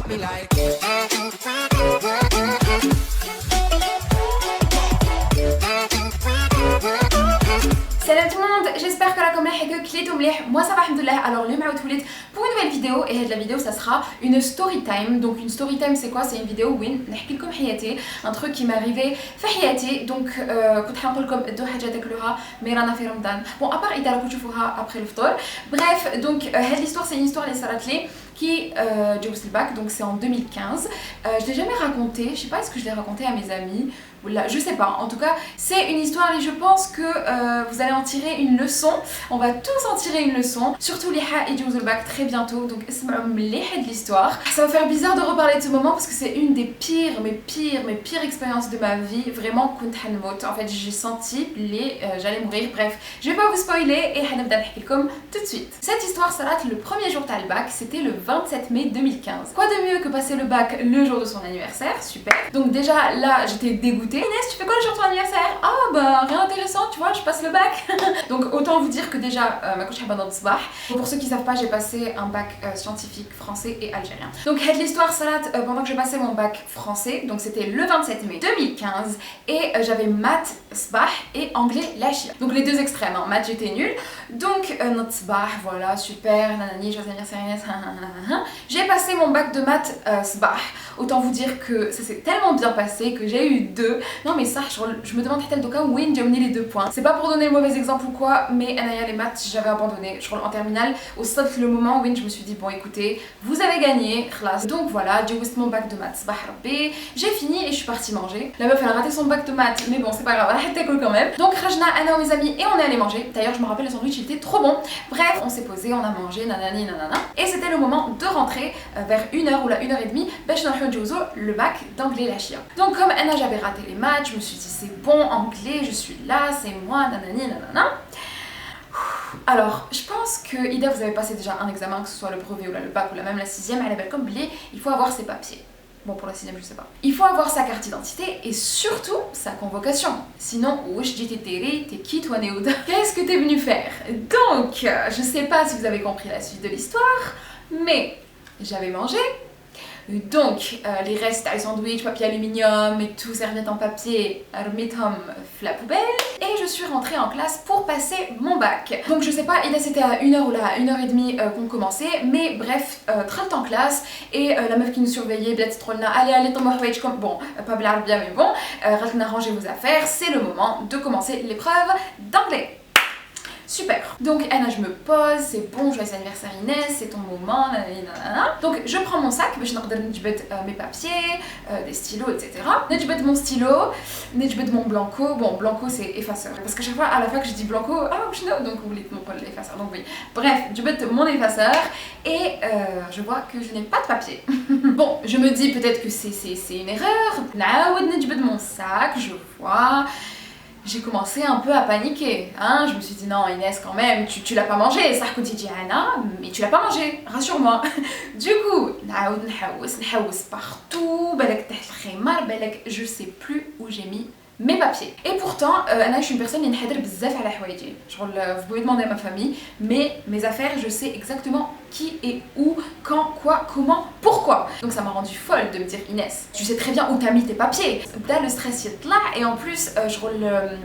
me like. Salut tout le monde, j'espère que la caméra est que moi ça va alhamdoulilah. Alors le maout pour une nouvelle vidéo et la vidéo ça sera une story time. Donc une story time c'est quoi? C'est une vidéo où نحكي لكم حياتي, un truc qui m'est arrivé في حياتي. Donc كنت حنقول لكم دو حاجه تاكلوها مي رانا في رمضان. Bon à part اذا راكم تشوفوها après الفطور. Bref, donc cette histoire c'est une histoire اللي صارت لي qui جوزت الباك, donc c'est en 2015. Je l'ai jamais raconté, je sais pas est-ce que je l'ai raconté à mes amis. Là, je sais pas, en tout cas c'est une histoire et je pense que vous allez en tirer une leçon. On va tous en tirer une leçon, surtout les et du bac très bientôt, donc c'est de l'histoire. Ça va faire bizarre de reparler de ce moment parce que c'est une des pires expériences de ma vie. Vraiment كنت حنموت. En fait j'ai senti j'allais mourir. Bref, je vais pas vous spoiler et حنبدا نحكي لكم tout de suite. Cette histoire s'arrête le premier jour de le bac, c'était le 27 mai 2015. Quoi de mieux que passer le bac le jour de son anniversaire, super. Donc déjà là j'étais dégoûtée. Inès, tu fais quoi le jour de ton anniversaire? Ah bah rien d'intéressant, tu vois, je passe le bac. Donc autant vous dire que déjà ma couche dans le sabah. Pour ceux qui savent pas, j'ai passé un bac scientifique français et algérien. Donc l'histoire s'arrête pendant que je passais mon bac français, donc c'était le 27 mai 2015 et j'avais maths sabah et anglais lachia. Donc les deux extrêmes, hein. Maths j'étais nulle. Donc notre sabah, voilà, super, nanani, joyeux anniversaire Inès. J'ai passé mon bac de maths sabah. Autant vous dire que ça s'est tellement bien passé que j'ai eu 2. Non mais ça, je me demande quel cas où j'ai amené les 2 points. C'est pas pour donner le mauvais exemple ou quoi, mais Anaya les maths j'avais abandonné. Je crois en terminale, au stade le moment où je me suis dit bon écoutez, vous avez gagné, classe. Donc voilà, j'ai eu mon bac de maths, j'ai fini et je suis partie manger. La meuf elle a raté son bac de maths, mais bon c'est pas grave, elle a été cool quand même. Donc Rajna, Anna et mes amis et on est allé manger. D'ailleurs je me rappelle le sandwich il était trop bon. Bref, on s'est posé, on a mangé, nanani nanana. Et c'était le moment de rentrer vers 1h ou la 1h30, le bac d'anglais lachia. Donc comme Anna j'avais raté les maths, je me suis dit c'est bon, anglais, je suis là, c'est moi, nanani nanana. Alors, je pense que Ida vous avez passé déjà un examen, que ce soit le brevet ou le bac ou même la 6ème, elle est comme blé, il faut avoir ses papiers. Bon, pour la 6ème, je sais pas. Il faut avoir sa carte d'identité et surtout sa convocation. Sinon, wesh dit t'es qui toi Néouda? Qu'est-ce que t'es venu faire? Donc, je sais pas si vous avez compris la suite de l'histoire, mais j'avais mangé. Donc, les restes à sandwich, papier aluminium et tout, serviettes en papier, remettom la poubelle. Et je suis rentrée en classe pour passer mon bac. Donc je sais pas, c'était à 1h ou là, 1h30 qu'on commençait. Mais bref, tralte en classe et la meuf qui nous surveillait, allez, comme bon, pas bien mais bon, rangez vos affaires, c'est le moment de commencer l'épreuve d'anglais. Super. Donc Anna je me pose, c'est bon, joyeux anniversaire Inès, c'est ton moment, nanana. Donc je prends mon sac, je mes papiers, des stylos, etc. Nejbet mon stylo, nejbet mon blanco. Bon, blanco c'est effaceur. Parce que chaque fois à la fac je dis blanco, donc vous voulez mon l'effaceur. Donc oui. Bref, je mets mon effaceur et je vois que je n'ai pas de papier. Bon, je me dis peut-être que c'est une erreur. Nejbet mon sac, je vois. J'ai commencé un peu à paniquer, hein. Je me suis dit non Inès quand même, tu l'as pas mangé, ça dit Anna, mais tu l'as pas mangé, rassure-moi. Du coup, partout, je sais plus où j'ai mis mes papiers. Et pourtant, Anna, je suis une personne qui n'hadr bzaf ala hwaiji. Vous pouvez demander à ma famille, mais mes affaires, je sais exactement qui et où, quand, quoi, comment, pourquoi. Donc ça m'a rendue folle de me dire Inès, tu sais très bien où t'as mis tes papiers. Là, le stress y est là, et en plus,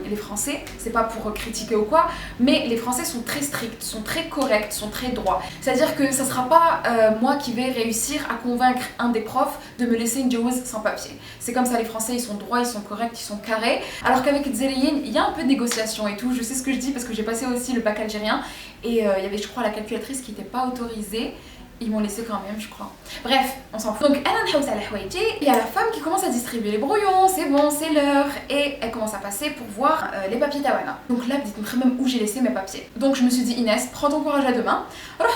les Français, c'est pas pour critiquer ou quoi, mais les Français sont très stricts, sont très corrects, sont très droits. C'est-à-dire que ça sera pas moi qui vais réussir à convaincre un des profs de me laisser une jawaz sans papier. C'est comme ça, les Français, ils sont droits, ils sont corrects, ils sont carrés. Alors qu'avec Zéliyin, il y a un peu de négociation et tout. Je sais ce que je dis parce que j'ai passé aussi le bac algérien et il y avait, je crois, la calculatrice qui n'était pas autorisée. Ils m'ont laissé quand même, je crois. Bref, on s'en fout. Donc, il y a la femme qui commence à distribuer les brouillons, c'est bon, c'est l'heure. Et elle commence à passer pour voir les papiers Tawana. Donc là, dites-moi même où j'ai laissé mes papiers. Donc je me suis dit, Inès, prends ton courage à deux mains. Alors,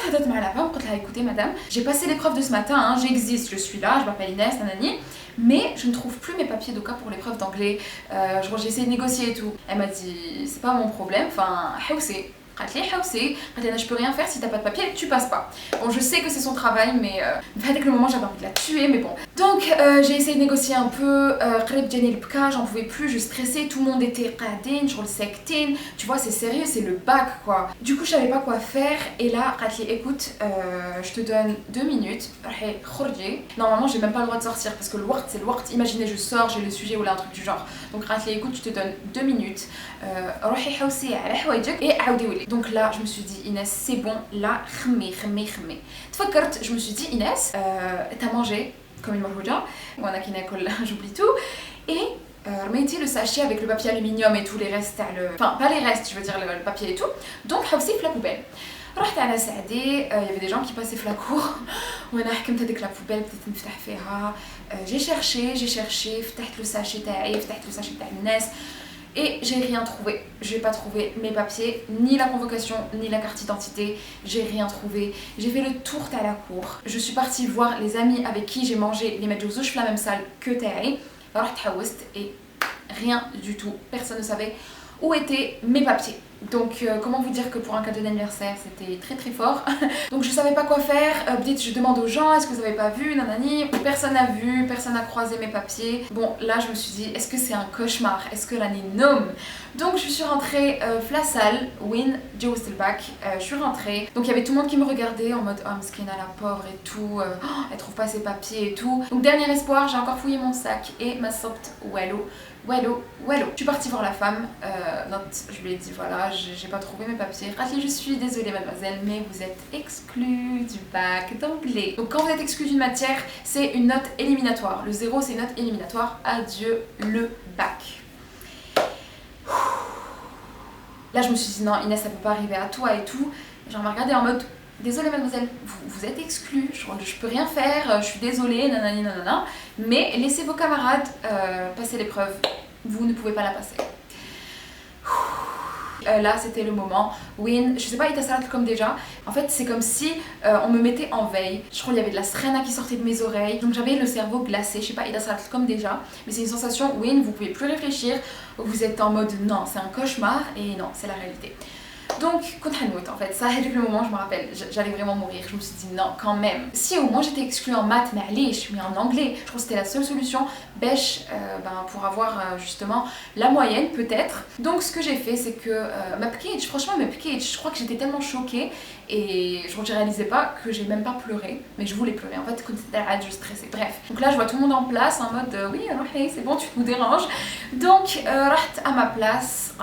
écoutez, madame, j'ai passé l'épreuve de ce matin, hein, j'existe, je suis là, je m'appelle Inès, nanani. Mais je ne trouve plus mes papiers d'Oka pour l'épreuve d'anglais. J'ai essayé de négocier et tout. Elle m'a dit, c'est pas mon problème, enfin, c'est. قالت لي حوسي قالت لي je peux rien faire si t'as pas de papier tu passes pas. Bon je sais que c'est son travail mais avec le moment j'avais envie de la tuer mais bon. Donc j'ai essayé de négocier un peu قريب جاني البكا j'en pouvais plus, je stressais, tout le monde était قاعدين شغل ساكتين. Tu vois c'est sérieux, c'est le bac quoi. Du coup je savais pas quoi faire et là قالت لي écoute je te donne 2 minutes راحي خرجي. Normalement j'ai même pas le droit de sortir parce que le waqt c'est le waqt. Imaginez je sors, j'ai le sujet ou là un truc du genre. Donc قالت لي écoute je te donne 2 minutes روحي حوسي على حوايجك et عاودي ولي. Donc là je me suis dit Inès c'est bon là خمي تفكرت. Je me suis dit Inès t'as mangé comme une marhouja وانا كي ناكل j'oublie tout et remettez le sachet avec le papier aluminium et tous les restes enfin pas les restes je veux dire le papier et tout. Donc حوسي في la poubelle. رحت على سعدي il y avait des gens qui passaient في la cour وانا حكمت هذيك la poubelle بديت نفتح فيها. j'ai cherché فتحت le sachet تاعي فتحت le sachet تاع الناس et j'ai rien trouvé. J'ai pas trouvé mes papiers, ni la convocation, ni la carte d'identité. J'ai rien trouvé. J'ai fait le tour à la cour. Je suis partie voir les amis avec qui j'ai mangé les medjouzouch la même salle que Taï. Et rien du tout. Personne ne savait où étaient mes papiers. Donc comment vous dire que pour un cadeau d'anniversaire c'était très fort. Donc je savais pas quoi faire. Je demande aux gens est-ce que vous avez pas vu nanani. Personne n'a vu, personne n'a croisé mes papiers. Bon là je me suis dit est-ce que c'est un cauchemar, est-ce que l'année nomme. Donc je suis rentrée la salle win Joe Stelbach. Je suis rentrée donc il y avait tout le monde qui me regardait en mode oh Mskina la pauvre et tout, elle trouve pas ses papiers et tout. Donc dernier espoir, j'ai encore fouillé mon sac et ma sorte wallo. Je suis partie voir la femme, je lui ai dit voilà j'ai pas trouvé mes papiers. Je suis désolée mademoiselle mais vous êtes exclue du bac d'anglais. Donc quand vous êtes exclue d'une matière c'est une note éliminatoire. Le 0 c'est une note éliminatoire. Adieu le bac. Là je me suis dit non Inès ça peut pas arriver à toi et tout. Genre m'a regardé en mode désolée mademoiselle, vous êtes exclue, je peux rien faire, je suis désolée, nanani nanana, mais laissez vos camarades passer l'épreuve, vous ne pouvez pas la passer. Là c'était le moment, Win, je sais pas, il t'a comme déjà. En fait c'est comme si on me mettait en veille. Je crois qu'il y avait de la srena qui sortait de mes oreilles. Donc j'avais le cerveau glacé, je sais pas, il t'a comme déjà. Mais c'est une sensation, Win, vous pouvez plus réfléchir. Vous êtes en mode non, c'est un cauchemar et non, c'est la réalité. Donc, en fait, ça a été le moment, je me rappelle, j'allais vraiment mourir. Je me suis dit non, quand même. Si au moins j'étais exclue en maths, mais en anglais, je trouve que c'était la seule solution pour avoir justement la moyenne peut-être. Donc, ce que j'ai fait, c'est que ma package, franchement, je crois que j'étais tellement choquée et je réalisais pas que j'ai même pas pleuré, mais je voulais pleurer. En fait, je stressais. Bref, donc là, je vois tout le monde en place en mode oui, hey, c'est bon, tu nous déranges. Donc, رحت à ma place,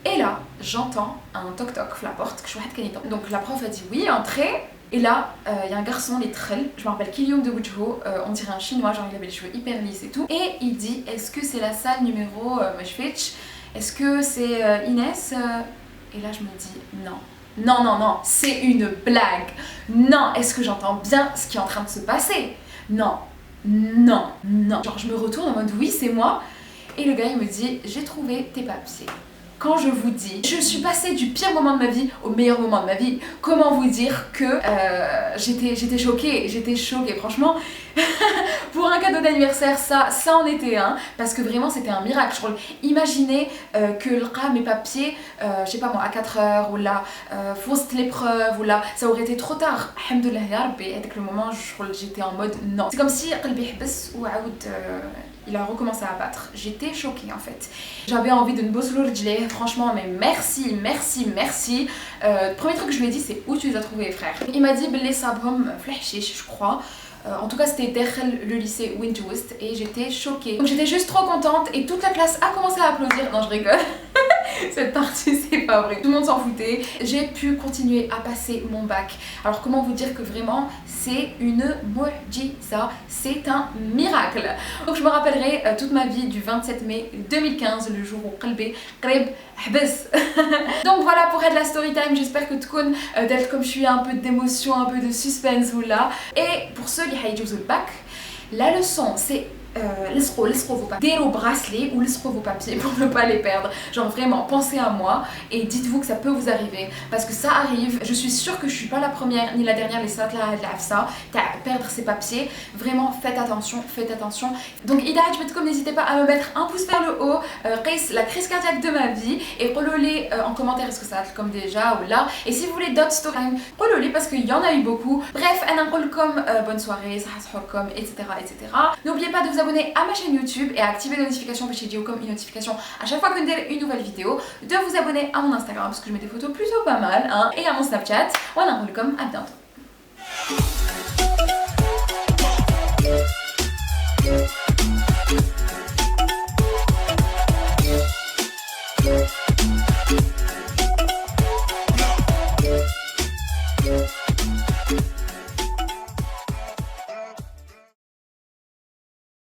et là, j'entends un toc-toc à la porte. Donc la prof a dit oui, entrez. Et là, il y a un garçon, les trell, je me rappelle Kilium de Wujho, on dirait un chinois, genre il avait les cheveux hyper lisses et tout. Et il dit est-ce que c'est la salle numéro Meshfetch? Est-ce que c'est Inès? Et là je me dis non, c'est une blague. Non, est-ce que j'entends bien ce qui est en train de se passer? Non. Genre je me retourne en mode oui, c'est moi. Et le gars il me dit j'ai trouvé tes papiers. Quand je vous dis, je suis passée du pire moment de ma vie au meilleur moment de ma vie. Comment vous dire que j'étais choquée, franchement. Pour un cadeau d'anniversaire, ça en était un, parce que vraiment c'était un miracle. Imaginez que mes papiers, je sais pas moi, à 4 heures, ou là, fausse l'épreuve, ou là, ça aurait été trop tard. Alhamdoulilah ya Rabbi, avec le moment, j'étais en mode non. C'est comme si qalbi hbas ou aoud il a recommencé à battre. J'étais choquée en fait. J'avais envie de nboslu rjleh, franchement, mais merci. Premier truc que je lui ai dit, c'est où tu les as trouvés, frère. Il m'a dit belli sabhom flahchiche, je crois. En tout cas c'était derrière le lycée Windjust et j'étais choquée. Donc j'étais juste trop contente et toute la classe a commencé à applaudir. Non je rigole. Cette partie c'est pas vrai. Tout le monde s'en foutait. J'ai pu continuer à passer mon bac. Alors comment vous dire que vraiment c'est une mu'jiza, c'est un miracle. Donc je me rappellerai toute ma vie du 27 mai 2015, le jour où qalbi qrib hbas. Donc voilà pour la story time, j'espère que تكون d'être comme je suis, un peu d'émotion, un peu de suspense ou là. Et pour ceux qui ont le bac, la leçon c'est laissez-vous pas des bracelets ou laissez-vous vos papiers pour ne pas les perdre. Genre vraiment, pensez à moi et dites-vous que ça peut vous arriver parce que ça arrive. Je suis sûre que je suis pas la première ni la dernière les sautes là ça, perdre ses papiers. Vraiment, faites attention, faites attention. Donc Ida, n'hésitez pas à me mettre un pouce vers le haut, la crise cardiaque de ma vie et relevez en commentaire est-ce que ça va comme déjà ou là. Et si vous voulez d'autres stories, relevez parce qu'il y en a eu beaucoup. Bref, comme bonne soirée, etc. N'oubliez pas de vous abonner à ma chaîne YouTube et à activer les notifications parce que j'ai comme une notification à chaque fois que je une nouvelle vidéo, de vous abonner à mon Instagram parce que je mets des photos plutôt pas mal, hein, et à mon Snapchat. Voilà, comme à bientôt.